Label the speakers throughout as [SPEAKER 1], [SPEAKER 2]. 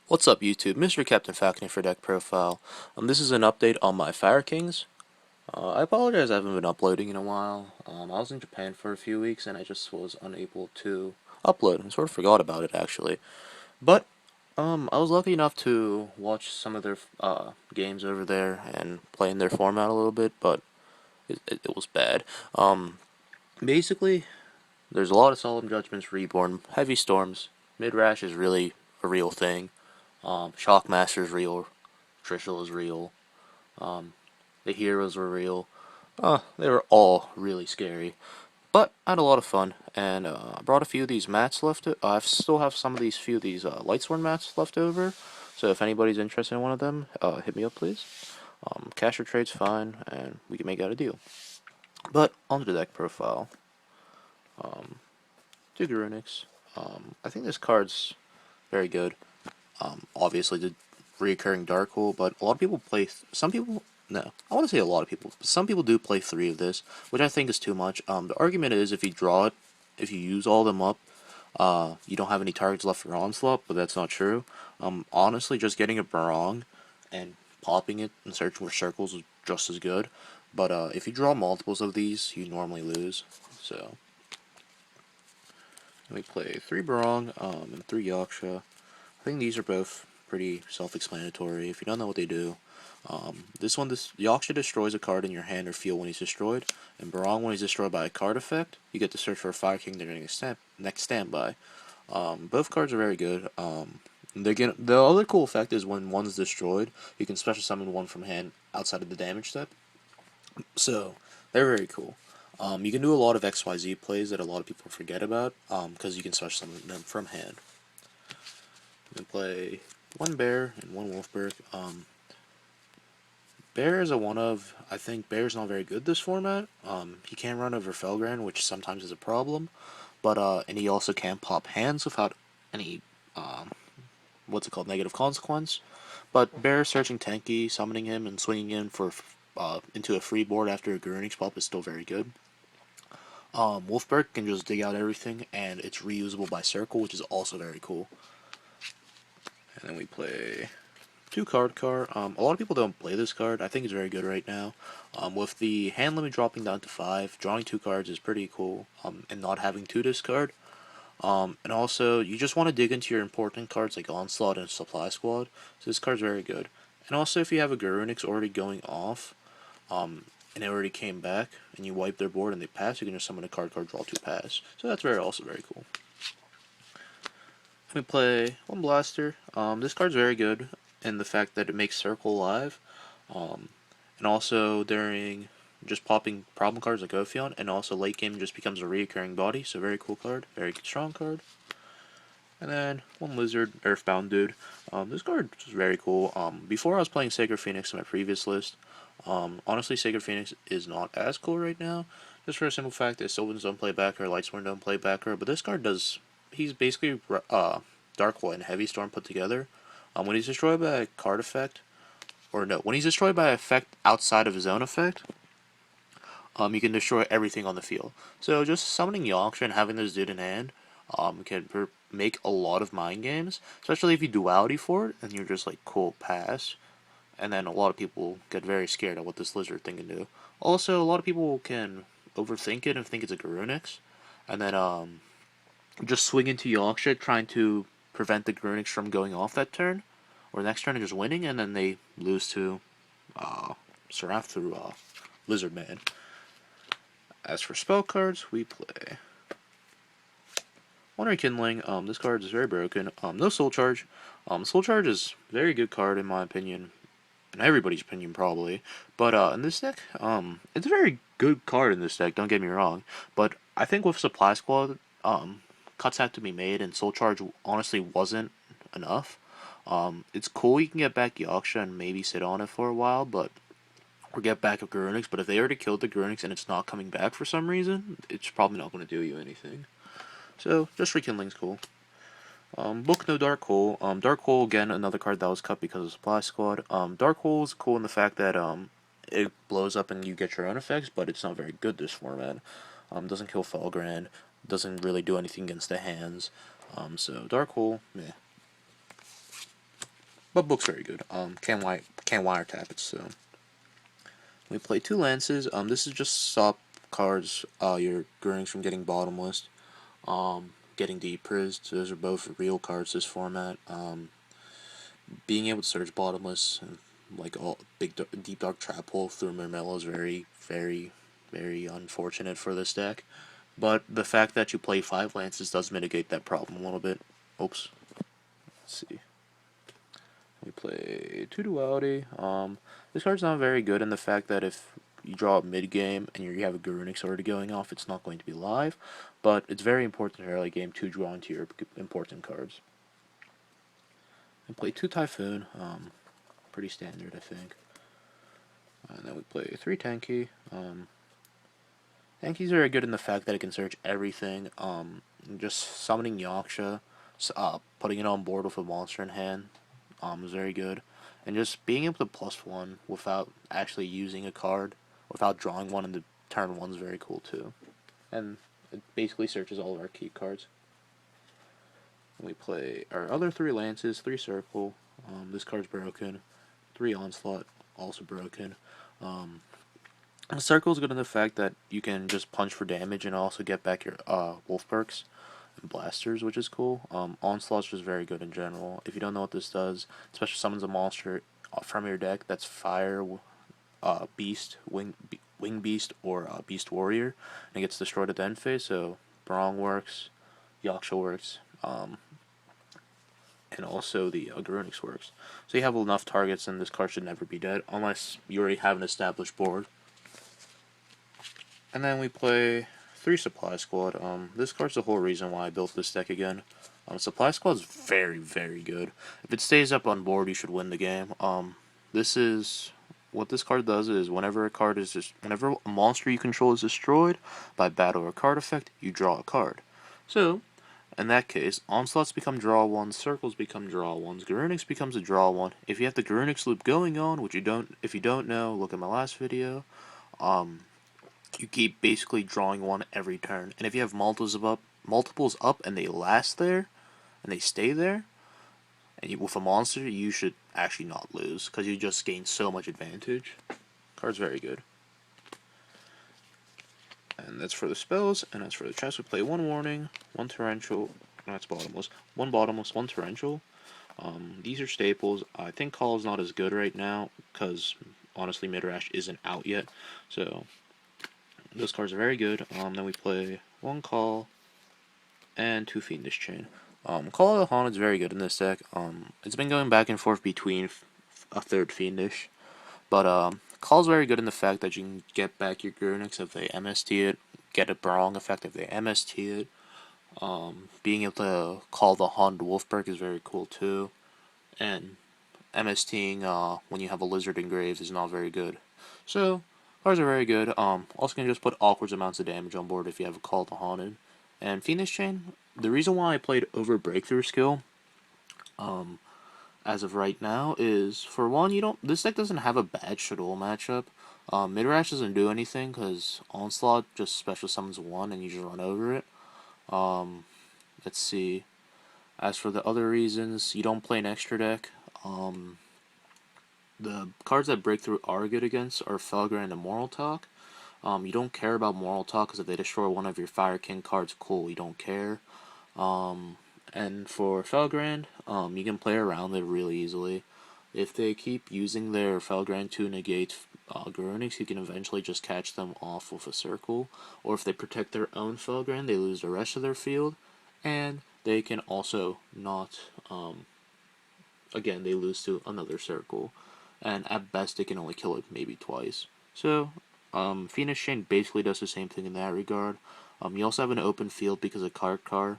[SPEAKER 1] What's up YouTube, Mr. Captain Falcon for Deck Profile. This is an update on my Fire Kings. I apologize I haven't been uploading in a while. I was in Japan for a few weeks and I just was unable to upload and sort of forgot about it actually. But I was lucky enough to watch some of their games over there and play in their format a little bit, but it was bad. Basically, there's a lot of Solemn Judgments, Reborn, Heavy Storms, Midrash is really a real thing. Shockmaster is real, Trishul is real, the heroes were real. They were all really scary. But I had a lot of fun, and I brought a few of these mats left. I still have some of these few of these Lightsworn mats left over. So if anybody's interested in one of them, hit me up please. Cash or trade's fine, and we can make out a deal. But on to the deck profile. Two Garunix. I think this card's very good. Obviously the reoccurring Dark Hole, but a lot of people play. Some people, no, I want to say a lot of people. But some people do play 3 of this, which I think is too much. The argument is if you draw it, if you use all of them up, you don't have any targets left for Onslaught, but that's not true. Honestly, just getting a Barong and popping it and searching for circles is just as good. But if you draw multiples of these, you normally lose. So we play 3 Barong and 3 Yaksha. I think these are both pretty self-explanatory. If you don't know what they do, this Yaksha destroys a card in your hand or field when he's destroyed, and Barong when he's destroyed by a card effect. You get to search for a Fire King during next standby. Both cards are very good. The other cool effect is when one's destroyed, you can special summon one from hand outside of the damage step. So they're very cool. You can do a lot of XYZ plays that a lot of people forget about, because you can special summon them from hand. You can play 1 Bear and 1 Wolfberg. Bear is a one of. I think Bear's not very good this format. He can run over Felgran, which sometimes is a problem, but and he also can pop hands without any what's it called, negative consequence. But Bear searching tanky, summoning him, and swinging in for into a free board after a Garunix pop is still very good. Wolfberg can just dig out everything, and it's reusable by Circle, which is also very cool. And then we play 2 card. A lot of people don't play this card. I think it's very good right now. With the hand limit dropping down to 5, drawing 2 cards is pretty cool. And not having to discard. And also, you just want to dig into your important cards like Onslaught and Supply Squad. So this card's very good. And also, if you have a Garunix already going off, and it already came back, and you wipe their board and they pass, you can just summon a card, draw 2, pass. So that's also very cool. We play 1 Blaster. This card's very good in the fact that it makes Circle live. And also during just popping problem cards like Ophion, and also late game just becomes a reoccurring body, so very cool card, very strong card. And then 1 Lizard, Earthbound Dude. This card is very cool. Before I was playing Sacred Phoenix in my previous list. Honestly, Sacred Phoenix is not as cool right now, just for a simple fact that Sylvans don't play backer, Lightsworn don't play backer, but this card does. He's basically Dark Hole and Heavy Storm put together. When he's destroyed by a card effect, or no, when he's destroyed by an effect outside of his own effect, you can destroy everything on the field. So just summoning Yonksha and having this dude in hand, can make a lot of mind games, especially if you duality for it, and you're just like, cool, pass. And then a lot of people get very scared at what this lizard thing can do. Also, a lot of people can overthink it and think it's a Garunix, and then just swing into Yonksha trying to prevent the Garunix from going off that turn, or next turn and just winning, and then they lose to Seraph through Lizard Man. As for spell cards, we play 1 Rekindling. This card is very broken. No Soul Charge. Soul Charge is a very good card in my opinion, in everybody's opinion probably. But in this deck, it's a very good card in this deck. Don't get me wrong. But I think with Supply Squad, cuts have to be made, and Soul Charge honestly wasn't enough. It's cool you can get back Yaksha and maybe sit on it for a while, but or get back a Garunix. But if they already killed the Garunix and it's not coming back for some reason, it's probably not going to do you anything. So just Rekindling's cool. Book No Dark Hole. Dark Hole, again, another card that was cut because of Supply Squad. Dark Hole is cool in the fact that it blows up and you get your own effects, but it's not very good this format. Doesn't kill Felgran, doesn't really do anything against the hands. So Dark Hole, meh. but book's very good. Can't wiretap it, so we play two lances. This is just stop cards. Your Grunings from getting bottomless. Getting deeprised. Those are both real cards this format. Being able to search bottomless and like all deep dark trap hole through Murmillo is very unfortunate for this deck. But the fact that you play 5 lances does mitigate that problem a little bit. Oops. Let's see. We play 2 duality. This card's not very good in the fact that if you draw it mid game and you have a Garunix already going off, it's not going to be live. But it's very important in early game to draw into your important cards. We play 2 Typhoon. Pretty standard, I think. And then we play 3 Tenki. Tenki's very good in the fact that it can search everything. Just summoning Yaksha, putting it on board with a monster in hand, is very good. And just being able to +1 without actually using a card, without drawing one in the turn 1 is very cool too. And it basically searches all of our key cards. We play our other 3 lances, 3 circle. This card's broken. 3 onslaught, also broken. Circle is good in the fact that you can just punch for damage and also get back your wolf perks and blasters, which is cool. Onslaught's just very good in general. If you don't know what this does, especially summons a monster from your deck that's fire, beast, wing beast, or beast warrior, and it gets destroyed at the end phase. So Brong works, Yaksha works, and also the Garunix works. So you have enough targets, and this card should never be dead unless you already have an established board. And then we play 3 Supply Squad. This card's the whole reason why I built this deck again. Supply Squad is very good. If it stays up on board, you should win the game. This is what this card does is whenever a monster you control is destroyed by battle or card effect, you draw a card. So in that case, onslaughts become draw ones, circles become draw ones, Garunix becomes a draw one. If you have the Garunix loop going on, which if you don't know, look at my last video. You keep basically drawing one every turn, and if you have multiples up, and they last there, and they stay there, and with a monster, you should actually not lose because you just gain so much advantage. Card's very good. And that's for the spells, and as for the chest, we play 1 warning, 1 torrential. That's bottomless. 1 bottomless, 1 torrential. These are staples. I think Call is not as good right now because honestly, Midrash isn't out yet, so. Those cards are very good. Then we play 1 Call and 2 Fiendish Chain. Call of the Haunted is very good in this deck. It's been going back and forth between a 3rd Fiendish, but Call's very good in the fact that you can get back your Garunix if they MST it, get a Brong effect if they MST it. Being able to call the Haunted Wolfberg is very cool too, and MSTing when you have a Lizard Engrave is not very good. So cards are very good. Also can just put awkward amounts of damage on board if you have a Call to Haunted. And Fiendish Chain, the reason why I played over Breakthrough Skill, as of right now, is for one, this deck doesn't have a bad Shaddoll matchup. Midrash doesn't do anything because Onslaught just special summons 1 and you just run over it. Let's see. As for the other reasons, you don't play an extra deck. The cards that Breakthrough are good against are Felgrand and Moral Talk. You don't care about Moral Talk because if they destroy one of your Fire King cards, cool, you don't care. And for Felgrand, you can play around it really easily. If they keep using their Felgrand to negate Garunix, you can eventually just catch them off with a circle. Or if they protect their own Felgrand, they lose the rest of their field. And they can also not, again, they lose to another circle. And at best, they can only kill it maybe twice. So, Fiendish Chain basically does the same thing in that regard. You also have an open field because of Car,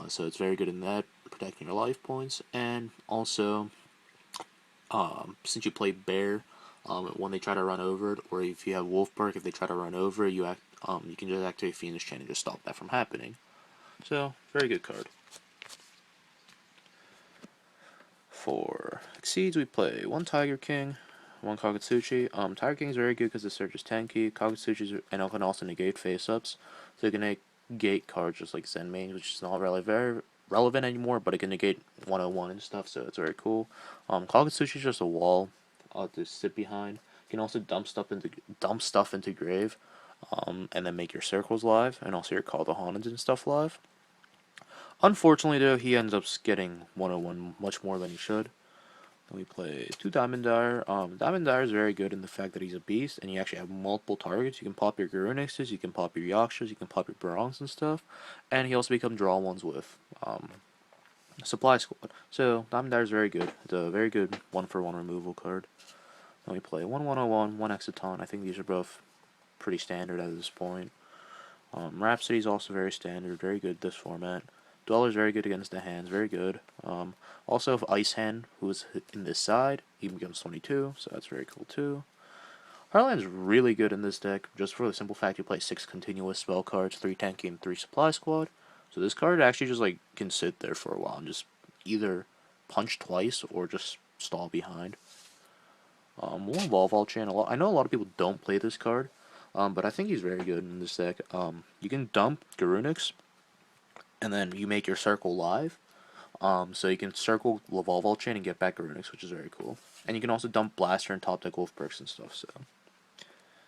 [SPEAKER 1] so it's very good in that, protecting your life points. And also, since you play Bear, when they try to run over it, or if you have Wolf Perk, if they try to run over it, you can just activate Fiendish Chain and just stop that from happening. So, very good card. For Exceeds, we play 1 Tiger King, 1 Kagutsuchi. Tiger King is very good because it searches Tenki. Kagutsuchi and it can also negate face-ups. So you can negate cards just like Zenmane, which is not really relevant anymore, but it can negate 101 and stuff, so it's very cool. Kagutsuchi is just a wall to sit behind. You can also dump stuff into grave, and then make your circles live, and also your Call to Honins and stuff live. Unfortunately, though, he ends up getting 101 much more than he should. Then we play 2 Diamond Dire. Diamond Dire is very good in the fact that he's a beast, and you actually have multiple targets. You can pop your Garunixes, you can pop your Yakshas, you can pop your Barongs and stuff, and he also become draw ones with Supply Squad. So Diamond Dire is very good. It's a very good 1-for-1 removal card. Then we play 1-101, 1 Exciton. I think these are both pretty standard at this point. Rhapsody is also very standard, very good this format. Dweller is very good against the hands, very good. Also, if Ice Hand, who is in this side, he becomes 22, so that's very cool too. Heartland is really good in this deck, just for the simple fact you play 6 continuous spell cards, 3 tanky and 3 supply squad. So this card actually just like can sit there for a while and just either punch twice or just stall behind. We'll evolve all channel. I know a lot of people don't play this card, but I think he's very good in this deck. You can dump Garunix, and then you make your circle live. So you can circle Evolve All Chain and get back Garunix, which is very cool. And you can also dump Blaster and top deck Wolf Bricks and stuff. So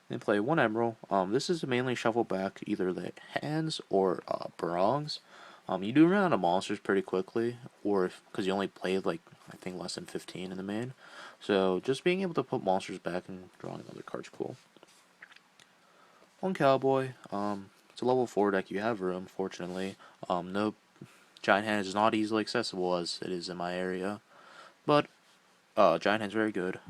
[SPEAKER 1] then play 1 Emerald. This is mainly shuffle back either the hands or Barongs. You do run out of monsters pretty quickly, or because you only played like I think less than 15 in the main. So just being able to put monsters back and drawing other cards cool. 1 Cowboy. It's a level 4 deck. You have room, fortunately. No Giant Hand is not easily accessible as it is in my area, but Giant Hand's very good.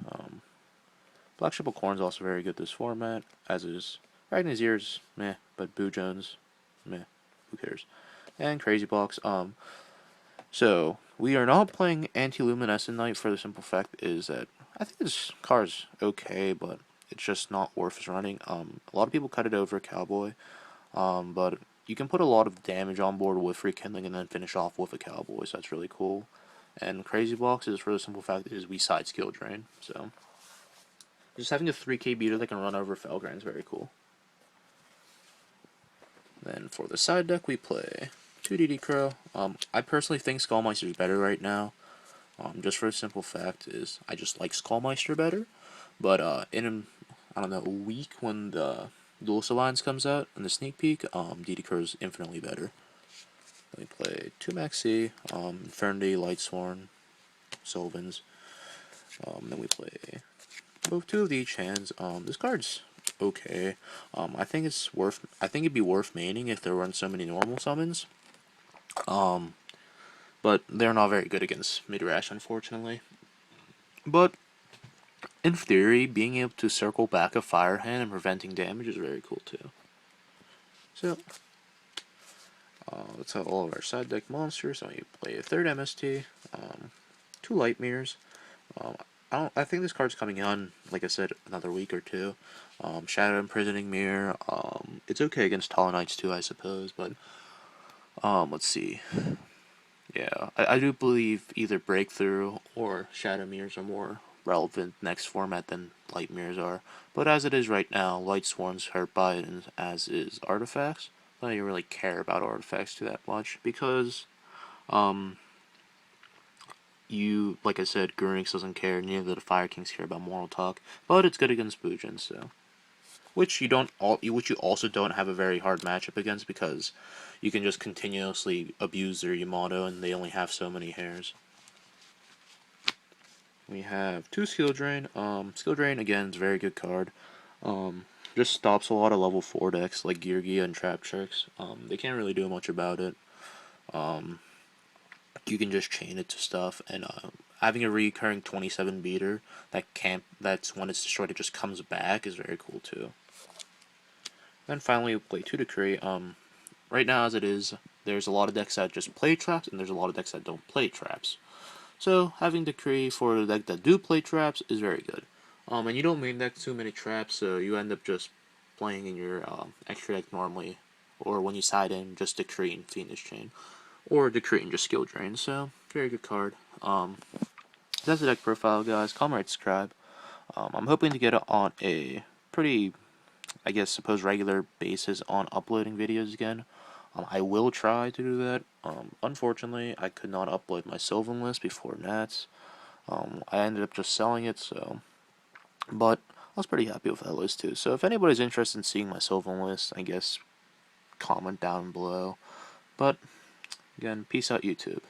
[SPEAKER 1] Black Triple Corn's also very good this format, as is Ragnar's Ears, meh, but Boo Jones, meh, who cares? And Crazy Box. So we are not playing Anti-Luminescent Knight for the simple fact is that I think this card's okay, but it's just not worth running. A lot of people cut it over Cowboy, but you can put a lot of damage on board with Rekindling and then finish off with a Cowboy, so that's really cool. And Crazy Box is for the simple fact is we side skill drain, so just having a 3k beater that can run over Felgrand is very cool. Then for the side deck we play 2 DD Crow. I personally think Skullmeister is better right now. Just for a simple fact is I just like Skullmeister better, but in I don't know, a week when the Duelist Alliance comes out in the sneak peek, DD Crow is infinitely better. Then we play 2 Maxi, Infernity, Lightsworn, Sylvans. Then we play both 2 of the each hands. This card's okay. I think it'd be worth maining if there weren't so many normal summons. But they're not very good against Midrash, unfortunately. But in theory, being able to circle back a Fire Hand and preventing damage is very cool too. So that's all of our side deck monsters. So you play a 3rd MST, 2 Light Mirrors. I think this card's coming on, like I said, another week or 2. Shadow Imprisoning Mirror. It's okay against Talonites too, I suppose, but let's see. Yeah, I do believe either Breakthrough or Shadow Mirrors are more relevant next format than Light Mirrors are. But as it is right now, Light Sworn's hurt by it, as is Artifacts. I don't even really care about Artifacts too that much because, like I said, Gurnix doesn't care, neither do the Fire Kings care about Moral Talk, but it's good against Bujin, so. Which you also don't have a very hard matchup against because you can just continuously abuse their Yamato and they only have so many hairs. We have 2 Skill Drain. Skill Drain again is a very good card. Just stops a lot of level 4 decks like Geargia and Trap Tricks. They can't really do much about it. You can just chain it to stuff, and having a recurring 27 beater that's when it's destroyed it just comes back is very cool too. Then finally we play 2 Decree. Right now as it is, there's a lot of decks that just play traps and there's a lot of decks that don't play traps. So having Decree for the deck that do play traps is very good. And you don't main deck too many traps, so you end up just playing in your extra deck normally, or when you side in, just Decree and Fiendish Chain, or Decree and just Skill Drain. So very good card. That's the deck profile, guys. Comment, rate, subscribe. I'm hoping to get it on a pretty, I guess, regular basis on uploading videos again. I will try to do that. Unfortunately, I could not upload my Sylvan list before Nats. I ended up just selling it, so. But I was pretty happy with that list too. So if anybody's interested in seeing my Sylvan list, I guess comment down below. But again, peace out, YouTube.